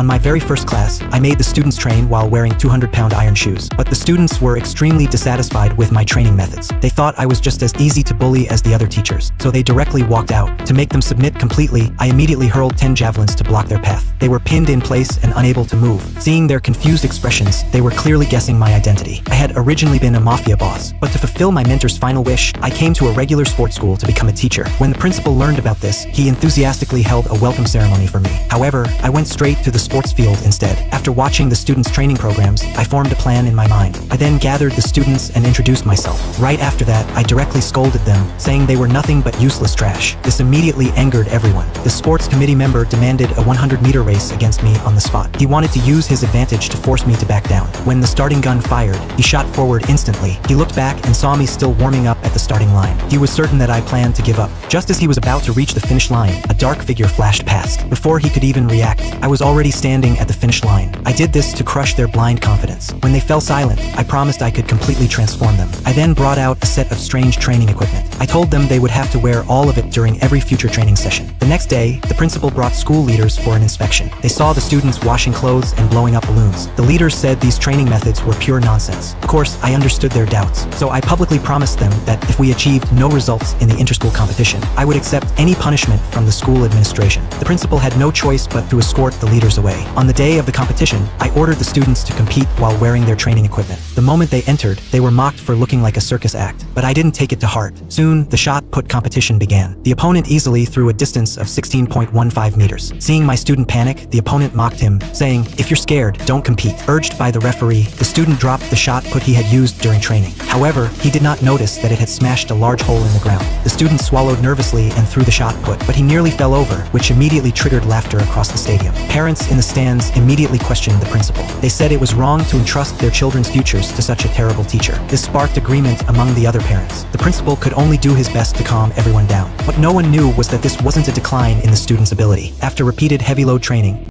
On my very first class, I made the students train while wearing 200-pound iron shoes. But the students were extremely dissatisfied with my training methods. They thought I was just as easy to bully as the other teachers, so they directly walked out. To make them submit completely, I immediately hurled 10 javelins to block their path. They were pinned in place and unable to move. Seeing their confused expressions, they were clearly guessing my identity. I had originally been a mafia boss, but to fulfill my mentor's final wish, I came to a regular sports school to become a teacher. When the principal learned about this, he enthusiastically held a welcome ceremony for me. However, I went straight to the sports field instead. After watching the students' training programs, I formed a plan in my mind. I then gathered the students and introduced myself. Right after that, I directly scolded them, saying they were nothing but useless trash. This immediately angered everyone. The sports committee member demanded a 100-meter race against me on the spot. He wanted to use his advantage to force me to back down. When the starting gun fired, he shot forward instantly. He looked back and saw me still warming up at the starting line. He was certain that I planned to give up. Just as he was about to reach the finish line, a dark figure flashed past. Before he could even react, I was already standing at the finish line. I did this to crush their blind confidence. When they fell silent, I promised I could completely transform them. I then brought out a set of strange training equipment. I told them they would have to wear all of it during every future training session. The next day, the principal brought school leaders for an inspection. They saw the students washing clothes and blowing up balloons. The leaders said these training methods were pure nonsense. Of course, I understood their doubts, so I publicly promised them that if we achieved no results in the interschool competition, I would accept any punishment from the school administration. The principal had no choice but to escort the leaders away. On the day of the competition, I ordered the students to compete while wearing their training equipment. The moment they entered, they were mocked for looking like a circus act, but I didn't take it to heart. Soon, the shot put competition began. The opponent easily threw a distance of 16.15 meters. Seeing my student panic, the opponent mocked him, saying, "If you're scared, don't compete." Urged by the referee, the student dropped the shot put he had used during training. However, he did not notice that it had smashed a large hole in the ground. The student swallowed nervously and threw the shot put, but he nearly fell over, which immediately triggered laughter across the stadium. Parents in the stands immediately questioned the principal. They said it was wrong to entrust their children's futures to such a terrible teacher. This sparked agreement among the other parents. The principal could only do his best to calm everyone down. What no one knew was that this wasn't a decline in the student's ability. After repeated heavy load training,